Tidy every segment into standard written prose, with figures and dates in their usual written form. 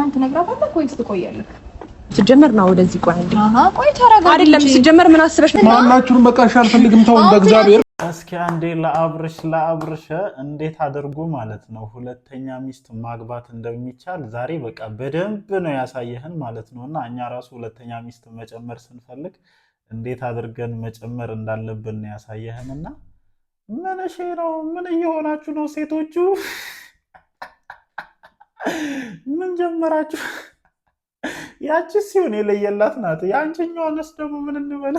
እውነታህን ትነግራታለህ ወይስ ትቆያለህ? ሲጀመር ነው ወደዚህ ቆይ እንዴ? ቆይ ተረጋጋ። አይደለም ሲጀመር ምን አስበሽ ነው? ማናችሁን በቃ አልፈልግም ተው በእግዚአብሔር። እስኪ አንዴ ለአብርሽ እንዴት አድርጎ ማለት ነው ሁለተኛ ሚስት ማግባት እንደሚቻል ዛሬ በቃ በደንብ ነው ያሳየህን ማለት ነውና እኛ ራሱ ሁለተኛ ሚስት መጨመር ስንፈልግ እንዴት አድርገን መጨመር እንዳለብን ያሳየህንና ምን እሺ ነው ምን እየሆናችሁ ነው ሴቶቹ? ምን ጀመራችሁ? ያቺ ሲሆን የለየላት ናት። ያንቺኛውንስ ደግሞ ምን እንበለ?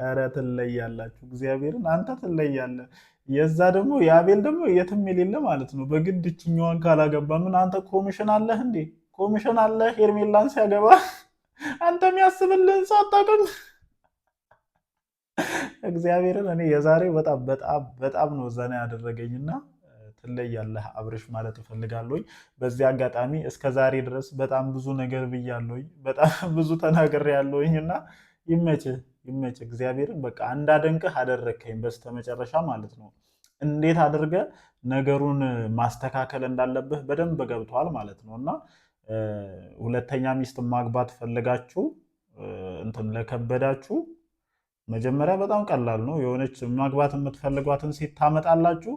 ኧረ ትለያላችሁ። እግዚአብሔርን አንተ ትለያለህ። የዛ ደግሞ የአቤል ደግሞ የትም የሌለ ማለት ነው። በግድ እችኛዋን ካላገባ ምን አንተ ኮሚሽን አለህ እንዴ? ኮሚሽን አለህ ሄርሜላን ሲያገባ አንተ የሚያስብልህን ሰው አታውቅም። እግዚአብሔርን እኔ የዛሬ በጣም ነው ዘና ያደረገኝና ትለያለህ አብርሽ ማለት እፈልጋለሁ። በዚህ አጋጣሚ እስከዛሬ ድረስ በጣም ብዙ ነገር ብያለሁኝ፣ በጣም ብዙ ተናግሬያለሁኝና ይመችህ እግዚአብሔርን በቃ እንዳደንቅህ አደረከኝ በስተመጨረሻ ማለት ነው። እንዴት አድርገህ ነገሩን ማስተካከል እንዳለብህ በደንብ ገብቷል ማለት ነውና ሁለተኛ ሚስት ማግባት ፈልጋችሁ እንትን ለከበዳችሁ መጀመሪያ በጣም ቀላል ነው። የሆነች ማግባት የምትፈልጓትን ሴት ታመጣላችሁ።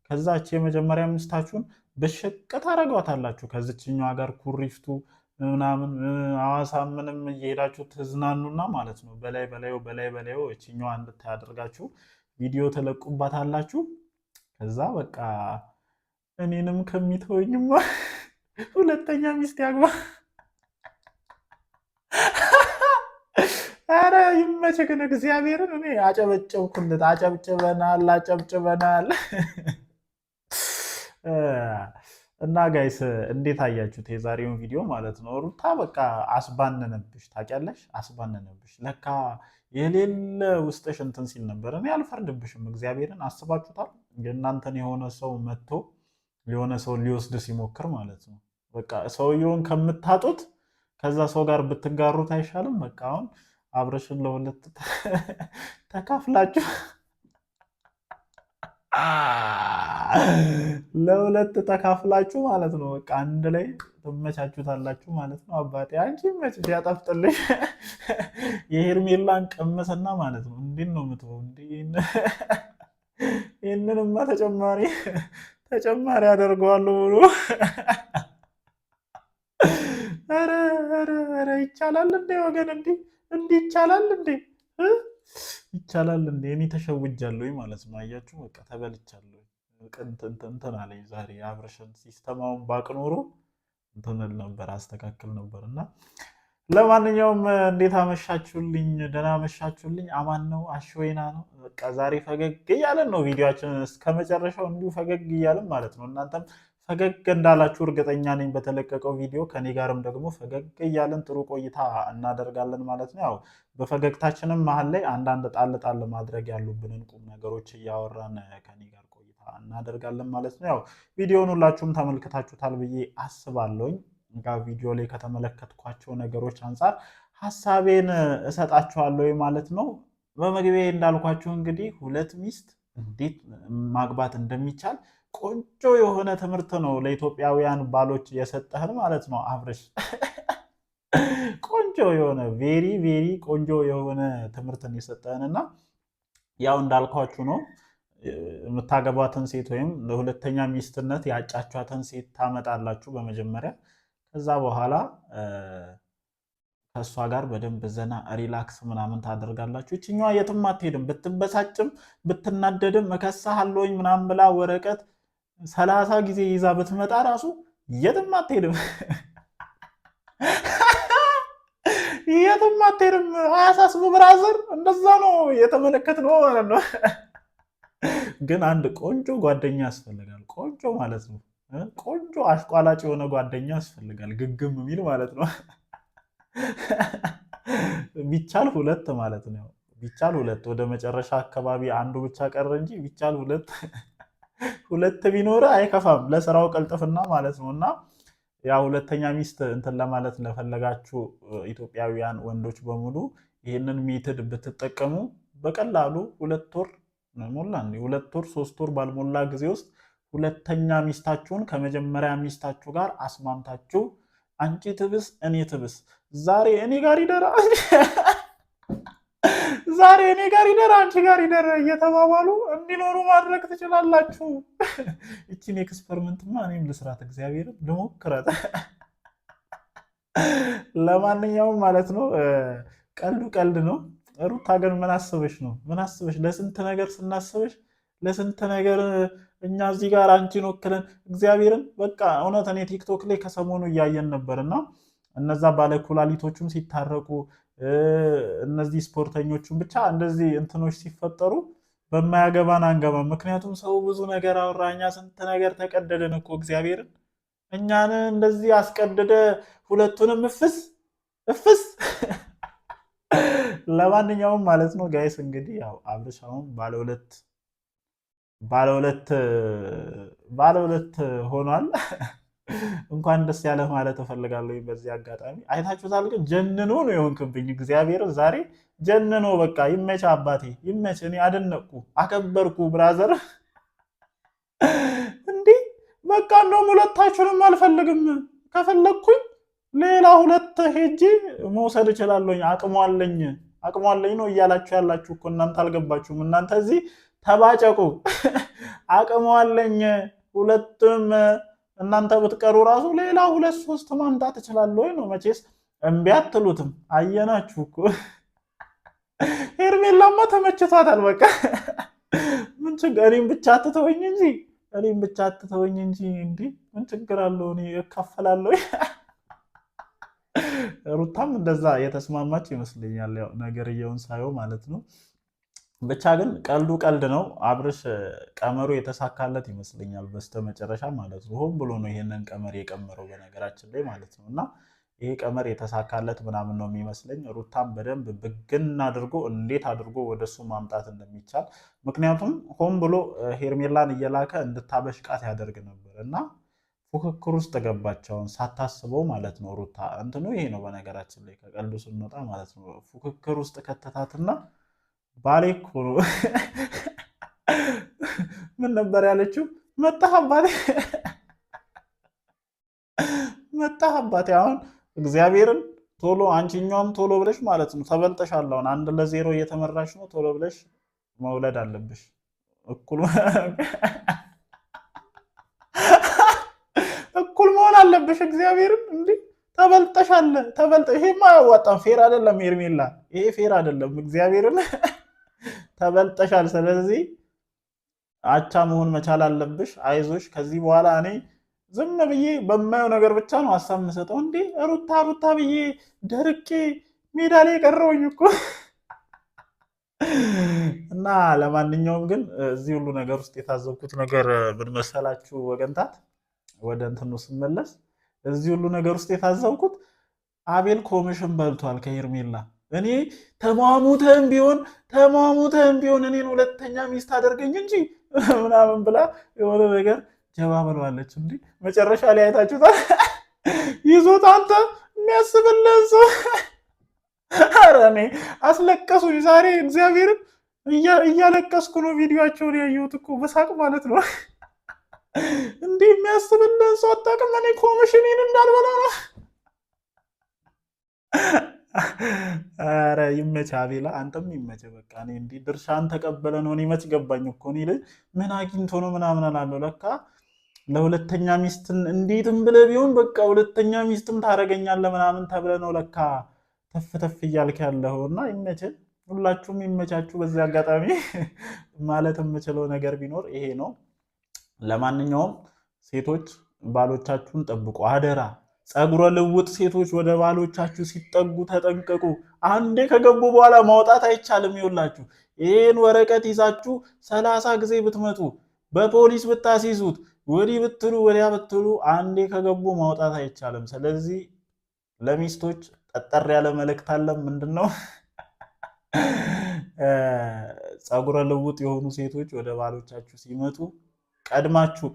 ከዛች የመጀመሪያ ሚስታችሁን በሽቅ ታረጓታላችሁ። ከዚችኛዋ ጋር ኩሪፍቱ ምናምን ሐዋሳ ምንም እየሄዳችሁ ትዝናኑና ማለት ነው። በላይ እችኛዋ እንድታያደርጋችሁ ቪዲዮ ተለቁባታላችሁ። ከዛ በቃ እኔንም ከሚተወኝማ ሁለተኛ ሚስት ያግባ። ኧረ ይመችህ ግን እግዚአብሔርን እኔ አጨበጨብኩለት። አጨብጭበናል። እና ጋይስ እንዴት አያችሁት የዛሬውን ቪዲዮ ማለት ነው? ሩታ በቃ አስባነነብሽ፣ ታውቂያለሽ፣ አስባነነብሽ። ለካ የሌለ ውስጥሽ እንትን ሲል ነበር። እኔ አልፈርድብሽም። እግዚአብሔርን አስባችሁታል? የእናንተን የሆነ ሰው መጥቶ የሆነ ሰው ሊወስድ ሲሞክር ማለት ነው። በቃ ሰውየውን ከምታጡት ከዛ ሰው ጋር ብትጋሩት አይሻልም? በቃ አሁን አብርሽን ለሁለት ተካፍላችሁ ማለት ነው። በቃ አንድ ላይ ትመቻቹታላችሁ ማለት ነው። አባቴ አንቺ መች ያጠፍጥልሽ የሄርሜላን ቀመሰና ማለት ነው። እንዴት ነው የምትሆን? ይህንንማ ተጨማሪ አደርገዋለሁ ብሎ ኧረ ይቻላል እንዴ ወገን? እንዲህ ይቻላል እንዴ? ይቻላል እንዴ? እኔ ተሸውጃለሁ ማለት ነው። አያችሁ በቃ ተበልቻለሁ። እንትን አለኝ ዛሬ አብርሽን ሲስተማውን ባቅ ኖሮ እንትን ነበር አስተካክል ነበር። እና ለማንኛውም እንዴት አመሻችሁልኝ? ደህና አመሻችሁልኝ? አማን ነው አሽወይና ነው። በቃ ዛሬ ፈገግ እያለን ነው ቪዲዮአችንን እስከ መጨረሻው እንዲሁ ፈገግ እያለን ማለት ነው። እናንተም ፈገግ እንዳላችሁ እርግጠኛ ነኝ በተለቀቀው ቪዲዮ። ከኔ ጋርም ደግሞ ፈገግ እያለን ጥሩ ቆይታ እናደርጋለን ማለት ነው። ያው በፈገግታችንም መሀል ላይ አንዳንድ ጣል ማድረግ ያሉብንን ቁም ነገሮች እያወራን ከኔ ጋር ቆይታ እናደርጋለን ማለት ነው። ያው ቪዲዮውን ሁላችሁም ተመልክታችሁታል ብዬ አስባለሁኝ። ቪዲዮ ላይ ከተመለከትኳቸው ነገሮች አንጻር ሀሳቤን እሰጣችኋለሁ ማለት ነው። በመግቢያ እንዳልኳችሁ እንግዲህ ሁለት ሚስት እንዴት ማግባት እንደሚቻል ቆንጆ የሆነ ትምህርት ነው ለኢትዮጵያውያን ባሎች የሰጠህን ማለት ነው አብርሽ። ቆንጆ የሆነ ቬሪ ቆንጆ የሆነ ትምህርትን የሰጠህንና ያው እንዳልኳችሁ ነው። የምታገቧትን ሴት ወይም ለሁለተኛ ሚስትነት ያጫቿትን ሴት ታመጣላችሁ በመጀመሪያ። ከዛ በኋላ ከእሷ ጋር በደንብ ዘና ሪላክስ ምናምን ታደርጋላችሁ። ይችኛዋ የትም አትሄድም። ብትበሳጭም ብትናደድም እከሳለሁኝ ምናምን ብላ ወረቀት 30 ጊዜ ይዛ ብትመጣ ራሱ የትም አትሄድም። የትም አትሄድም። አያሳስብ ብራዘር። እንደዛ ነው የተመለከትነው ማለት ነው። ግን አንድ ቆንጆ ጓደኛ ያስፈልጋል። ቆንጆ ማለት ነው። ቆንጆ አሽቋላጭ የሆነ ጓደኛ ያስፈልጋል። ግግም የሚል ማለት ነው። ቢቻል ሁለት ማለት ነው። ቢቻል ሁለት። ወደ መጨረሻ አካባቢ አንዱ ብቻ ቀረ እንጂ ቢቻል ሁለት ቢኖር አይከፋም። ለስራው ቀልጥፍና ማለት ነው። እና ያ ሁለተኛ ሚስት እንትን ለማለት ለፈለጋችሁ ኢትዮጵያውያን ወንዶች በሙሉ ይህንን ሜትድ ብትጠቀሙ በቀላሉ 2 ወር ሞላ 2 ወር 3 ወር ባልሞላ ጊዜ ውስጥ ሁለተኛ ሚስታችሁን ከመጀመሪያ ሚስታችሁ ጋር አስማምታችሁ አንቺ ትብስ እኔ ትብስ ዛሬ እኔ ጋር ይደራ ዛሬ እኔ ጋር ይደራ አንቺ ጋር ይደራ እየተባባሉ እንዲኖሩ ማድረግ ትችላላችሁ። እቺን ኤክስፐሪመንትማ እኔም ልስራት እግዚአብሔር ልሞክራት። ለማንኛውም ማለት ነው ቀልዱ ቀልድ ነው። ሩታ ግን ምን አስበሽ ነው? ምን አስበሽ? ለስንት ነገር ስናስበሽ ለስንት ነገር እኛ እዚህ ጋር አንቺን ወክለን እግዚአብሔርን በቃ እውነት እኔ ቲክቶክ ላይ ከሰሞኑ እያየን ነበርና እነዛ ባለኩላሊቶቹም ሲታረቁ እነዚህ ስፖርተኞቹም ብቻ እንደዚህ እንትኖች ሲፈጠሩ በማያገባን አንገባም። ምክንያቱም ሰው ብዙ ነገር አወራ፣ እኛ ስንት ነገር ተቀደደን እኮ እግዚአብሔርን እኛን እንደዚህ አስቀደደ ሁለቱንም እፍስ ለማንኛውም ማለት ነው ጋይስ እንግዲህ ያው አብርሽ አሁን ባለ ሁለት ሆኗል። እንኳን ደስ ያለ ማለት እፈልጋለሁ። በዚህ አጋጣሚ አይታችሁታል። ግን ጀንኖ ነው የሆንክብኝ እግዚአብሔር ዛሬ ጀንኖ። በቃ ይመች አባቴ ይመች። እኔ አደነቅኩ አከበርኩ ብራዘር። እንዲህ በቃ እንደውም ሁለታችሁንም አልፈልግም። ከፈለግኩኝ ሌላ ሁለት ሄጂ መውሰድ እችላለሁኝ። አቅሟለኝ ነው እያላችሁ ያላችሁ እኮ እናንተ አልገባችሁም። እናንተ እዚህ ተባጨቁ። አቅሟለኝ ሁለቱም እናንተ ብትቀሩ ራሱ ሌላ 2-3 ማምጣት እችላለሁ ነው። መቼስ እምቢ አትሉትም። አየናችሁ እኮ ሄርሜላማ ተመችቷታል። በቃ ምን ችግር እኔም ብቻ አትተወኝ እንጂ እንዴ ምን ችግር አለው? እኔ እካፈላለሁ። ሩታም እንደዛ የተስማማች ይመስለኛል። ያው ነገርየውን ሳየው ማለት ነው። ብቻ ግን ቀልዱ ቀልድ ነው። አብርሽ ቀመሩ የተሳካለት ይመስለኛል በስተመጨረሻ ማለት ነው። ሆን ብሎ ነው ይሄንን ቀመር የቀመረው በነገራችን ላይ ማለት ነው። እና ይሄ ቀመር የተሳካለት ምናምን ነው የሚመስለኝ። ሩታም በደንብ ብግን አድርጎ እንዴት አድርጎ ወደሱ ማምጣት እንደሚቻል ምክንያቱም ሆን ብሎ ሄርሜላን እየላከ እንድታበሽቃት ያደርግ ነበር እና ፉክክር ውስጥ ገባቸውን ሳታስበው ማለት ነው። ሩታ እንትኑ ይሄ ነው በነገራችን ላይ ከቀልዱ ስንወጣ ማለት ነው። ፉክክር ውስጥ ከተታትና ባሌ እኮ ነው ምን ነበር ያለችው? መጣህ አባቴ። አሁን እግዚአብሔርን ቶሎ አንቺኛውም ቶሎ ብለሽ ማለት ነው ተበልጠሻል። አሁን 1-0 እየተመራሽ ነው። ቶሎ ብለሽ መውለድ አለብሽ። እኩል መሆን አለብሽ። እግዚአብሔርን እንዲህ ተበልጠሻል። ይሄማ አያዋጣም። ፌር አይደለም ሄርሜላ፣ ይሄ ፌር አይደለም። እግዚአብሔርን ተበልጠሻል። ስለዚህ አቻ መሆን መቻል አለብሽ። አይዞሽ። ከዚህ በኋላ እኔ ዝም ብዬ በማየው ነገር ብቻ ነው ሀሳብ የምሰጠው። እንዴ ሩታ ብዬ ደርቄ ሜዳ ላይ የቀረውኝ እኮ እና ለማንኛውም ግን እዚህ ሁሉ ነገር ውስጥ የታዘብኩት ነገር ምን መሰላችሁ ወገንታት? ወደ እንትኑ ስመለስ እዚህ ሁሉ ነገር ውስጥ የታዘብኩት አቤል ኮሚሽን በልቷል ከሄርሜላ። እኔ ተሟሙተህም ቢሆን እኔን ሁለተኛ ሚስት አደርገኝ እንጂ ምናምን ብላ የሆነ ነገር ጀባ ብለዋለች። እንዲህ መጨረሻ ላይ አይታችሁታል። ይዞት አንተ የሚያስብልህ ሰው ኧረ እኔ አስለቀሱኝ ዛሬ እግዚአብሔርን እያለቀስኩ ነው ቪዲዮቸውን ያየሁት እኮ በሳቅ ማለት ነው። እንዲህ የሚያስብልህ ሰው አታውቅም። እኔ ኮሚሽኔን እንዳልበላ ነው። ኧረ ይመች አቤላ፣ አንተም ይመች። በቃ እኔ እንዲህ ድርሻን ተቀበለ ነው። እኔ መች ገባኝ እኮ እኔ ልጅ ምን አግኝቶ ነው ምናምን እላለሁ። ለካ ለሁለተኛ ሚስትን እንዴትም ብለህ ቢሆን በቃ ሁለተኛ ሚስትም ታደርገኛለህ ምናምን ተብለህ ነው ለካ ተፍ እያልክ ያለኸው። እና ይመችህ፣ ሁላችሁም ይመቻችሁ። በዚህ አጋጣሚ ማለት የምችለው ነገር ቢኖር ይሄ ነው። ለማንኛውም ሴቶች ባሎቻችሁን ጠብቁ አደራ። ፀጉረ ልውጥ ሴቶች ወደ ባሎቻችሁ ሲጠጉ ተጠንቀቁ። አንዴ ከገቡ በኋላ ማውጣት አይቻልም። ይውላችሁ ይህን ወረቀት ይዛችሁ 30 ጊዜ ብትመጡ በፖሊስ ብታስይዙት ወዲህ ብትሉ ወዲያ ብትሉ አንዴ ከገቡ ማውጣት አይቻልም። ስለዚህ ለሚስቶች ጠጠር ያለ መልእክት አለ። ምንድነው? ፀጉረ ልውጥ የሆኑ ሴቶች ወደ ባሎቻችሁ ሲመጡ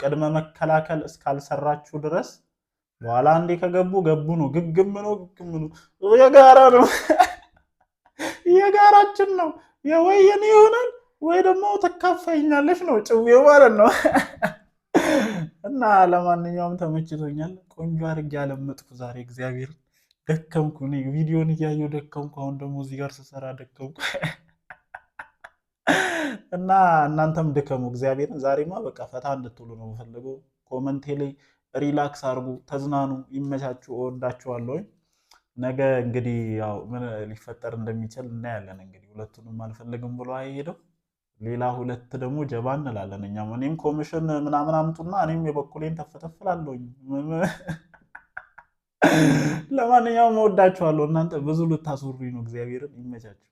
ቅድመ መከላከል እስካልሰራችሁ ድረስ በኋላ አንዴ ከገቡ ገቡ ነው። ግግም ነው። የጋራ ነው፣ የጋራችን ነው። የወየኔ ይሆናል ወይ ደግሞ ተካፋይኛለሽ ነው ጭዌው ማለት ነው። እና ለማንኛውም ተመችቶኛል። ቆንጆ አድርጌ ያለመጥኩ ዛሬ እግዚአብሔር ደከምኩ። እኔ ቪዲዮን እያየሁ ደከምኩ። አሁን ደግሞ እዚህ ጋር ስሰራ ደከምኩ። እና እናንተም ድከሙ። እግዚአብሔርን ዛሬማ በቃ ፈታ እንድትሉ ነው የምፈልገው። ኮመንቴ ላይ ሪላክስ አድርጉ፣ ተዝናኑ፣ ይመቻችሁ። እወዳችኋለሁ። ነገ እንግዲህ ያው ምን ሊፈጠር እንደሚችል እናያለን። እንግዲህ ሁለቱንም አልፈልግም ብሎ አይሄደው ሌላ ሁለት ደግሞ ጀባ እንላለን እኛም። እኔም ኮሚሽን ምናምን አምጡና እኔም የበኩሌን ተፈተፍላለሁኝ። ለማንኛውም እወዳችኋለሁ። እናንተ ብዙ ልታስሩኝ ነው። እግዚአብሔርን ይመቻችሁ።